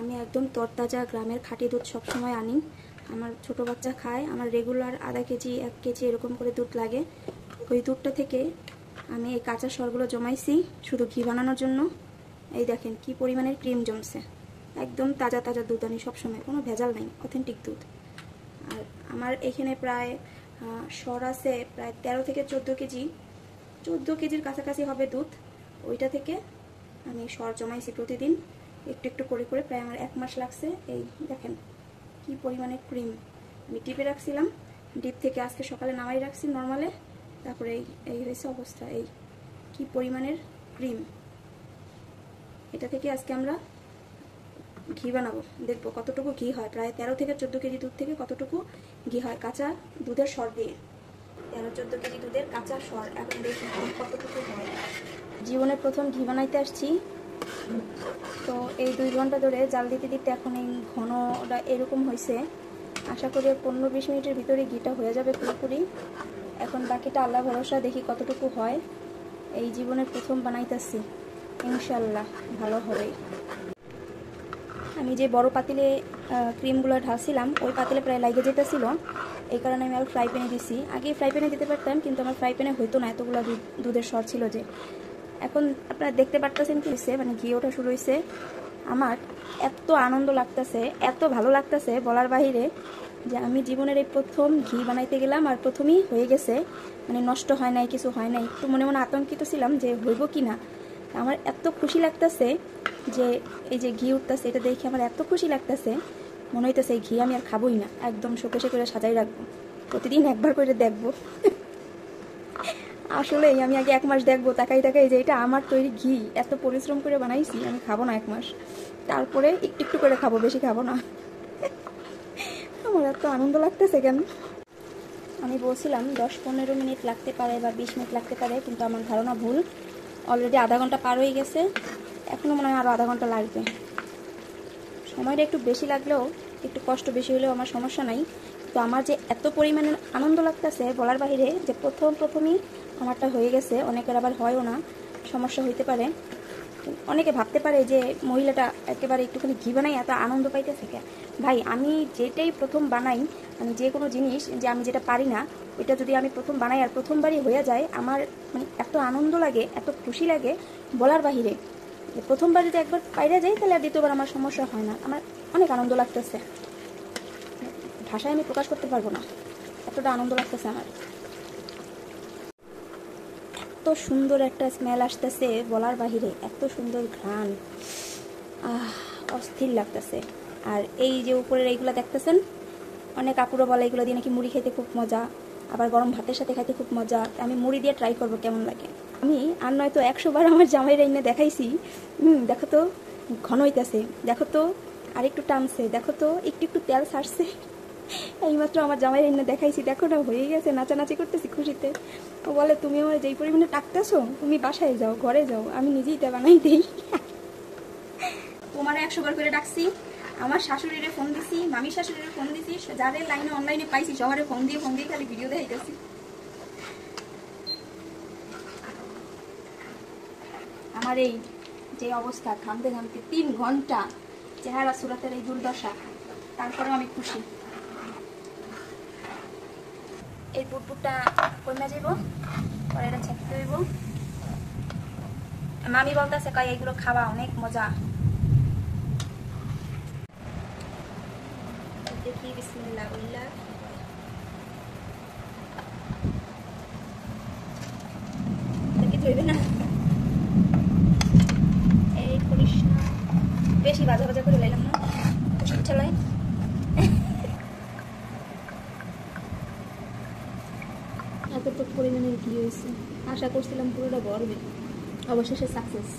আমি একদম তরতাজা গ্রামের খাঁটি দুধ সবসময় আনি। আমার ছোট বাচ্চা খায়, আমার রেগুলার আধা কেজি 1 কেজি এরকম করে দুধ লাগে। ওই দুধটা থেকে আমি এই কাঁচা সরগুলো জমাইছি শুধু ঘি বানানোর জন্য। এই দেখেন কি পরিমাণের ক্রিম জমছে। একদম তাজা তাজা দুধ আনি সবসময়, কোনো ভেজাল নাই, অথেন্টিক দুধ। আর আমার এখানে প্রায় সর আছে প্রায় 13 থেকে 14 কেজি, 14 কেজির কাছাকাছি হবে দুধ। ওইটা থেকে আমি সর জমাইছি প্রতিদিন একটু একটু করে করে, প্রায় আমার 1 মাস লাগছে। এই দেখেন কি পরিমাণে ক্রিম। আমি ডিপে রাখছিলাম, ডিপ থেকে আজকে সকালে নামাই রাখছি নর্মালে, তারপরে এই হয়েছে অবস্থা। এই কি পরিমাণের ক্রিম। এটা থেকে আজকে আমরা ঘি বানাবো, দেখবো কতটুকু ঘি হয়। প্রায় 13 থেকে 14 কেজি দুধ থেকে কতটুকু ঘি হয় কাঁচা দুধের সর দিয়ে। 13-14 কেজি দুধের কাঁচা সর, এখন দেখি কতটুকু হয়। জীবনে প্রথম ঘি বানাইতে আসছি, তো এই 2 ঘন্টা ধরে জাল দিতে দিতে এখন এই ঘনটা এরকম হয়েছে। আশা করি 15-20 মিনিটের ভিতরে ঘিটা হয়ে যাবে পুরোপুরি। এখন বাকিটা আল্লাহ ভরসা, দেখি কতটুকু হয়। এই জীবনের প্রথম বানাইতেছি, ইনশাল্লাহ ভালো হবে। আমি যে বড় পাতিলে ক্রিমগুলো ঢালছিলাম ওই পাতিলে প্রায় লাগে যেতেছিল, এই কারণে আমি আর ফ্রাই প্যানে দিছি। আগে ফ্রাই প্যানে দিতে পারতাম, কিন্তু আমার ফ্রাই প্যানে হইতো না, এতগুলো দুধের সর ছিল যে। এখন আপনারা দেখতে পারতেছেন কি হয়েছে, মানে ঘি ওঠা শুরু হয়েছে। আমার এত আনন্দ লাগতেছে, এত ভালো লাগতেছে বলার বাহিরে, যে আমি জীবনের এই প্রথম ঘি বানাইতে গেলাম আর প্রথমেই হয়ে গেছে। মানে নষ্ট হয় নাই, কিছু হয় নাই। একটু মনে মনে আতঙ্কিত ছিলাম যে হইব কি না। আমার এত খুশি লাগতেছে যে এই যে ঘি উঠতেছে, এটা দেখে আমার এত খুশি লাগতেছে, মনে হইতেছে এই ঘি আমি আর খাবোই না, একদম শোকেশে করে সাজাই রাখবো, প্রতিদিন একবার করে দেখবো। আসলে আমি আগে 1 মাস দেখবো তাকাই তাকাই যে এটা আমার তৈরি ঘি, এত পরিশ্রম করে বানাইছি, আমি খাবো না 1 মাস, তারপরে একটু একটু করে খাবো, বেশি খাবো না। আমার এত আনন্দ লাগতেছে কেন। আমি বলছিলাম 10-15 মিনিট লাগতে পারে বা 20 মিনিট লাগতে পারে, কিন্তু আমার ধারণা ভুল। অলরেডি আধা ঘন্টা পার হয়ে গেছে, এখনও মনে হয় আরও আধা ঘন্টা লাগবে। সময়টা একটু বেশি লাগলেও, একটু কষ্ট বেশি হলেও আমার সমস্যা নাই। তো আমার যে এত পরিমাণে আনন্দ লাগতেছে বলার বাহিরে, যে প্রথমই আমারটা হয়ে গেছে। অনেকের আবার হয়ও না, সমস্যা হইতে পারে। অনেকে ভাবতে পারে যে মহিলাটা একেবারে একটুখানি ঘি বানাই এত আনন্দ পাইতে থাকে। ভাই, আমি যেটাই প্রথম বানাই, মানে যে কোনো জিনিস যে আমি যেটা পারি না, ওইটা যদি আমি প্রথম বানাই আর প্রথমবারই হয়ে যায়, আমার মানে এত আনন্দ লাগে, এত খুশি লাগে বলার বাহিরে। প্রথমবার যদি একবার পাইরা যাই, তাহলে আর দ্বিতীয়বার আমার সমস্যা হয় না। আমার অনেক আনন্দ লাগতেছে, ভাষায় আমি প্রকাশ করতে পারবো না, এতটা আনন্দ লাগতেছে আমার। এত সুন্দর একটা স্মেল আসতেছে বলার বাহিরে, এত সুন্দর ঘ্রাণ, অস্থির লাগতেছে। আর এই যে উপরের এইগুলো দেখতেছেন, অনেক আপুরা বলে এগুলো দিয়ে নাকি মুড়ি খেতে খুব মজা, আবার গরম ভাতের সাথে খাইতে খুব মজা। আমি মুড়ি দিয়ে ট্রাই করবো কেমন লাগে। আমি আর নয়তো 100 বার আমার জামাই রাইনে দেখাইছি, দেখো তো ঘন হইতেছে, দেখো তো আরেকটু টানছে, দেখো তো একটু একটু তেল ছাড়ছে। এইমাত্র আমার জামাই রাইনে দেখাইছি, দেখো না হয়ে গেছে, নাচানাচি করতেছি খুশিতে। ও বলে তুমি আমার যেই পরিমাণে টাকতেছো, তুমি বাসায় যাও, ঘরে যাও, আমি নিজেই তা বানাই দিই। তোমার 100 বার করে ডাকছি, আমার শাশুড়িরে ফোন দিছি, মামির শাশুড়িরে ফোন দিছি, যাদের লাইনে অনলাইনে পাইছি সবারে ফোন দিয়ে খালি ভিডিও দেখাইতেছি। আমার এই যে অবস্থা, ঘামতে ঘামতে 3 ঘন্টা, চেহারা সুরাতের এই দুর্দশা, তারপরেও আমি খুশি। এই বুটবুটটা কইমা যাইব, পরে এটা ছেঁকতে হইব। মামি বলতেছে কয় এইগুলো খাওয়া অনেক মজা। দেখি বিসমিল্লাহ বললা, কিছু হইবে না। এই করিস না, বেশি ভাজা ভাজা করে লাইলাম না, খুশি চালাই। এতটুকু পরিমাণের ঘি হয়েছে, আশা করছিলাম পুরোটা ভরবে, অবশেষে সাকসেস।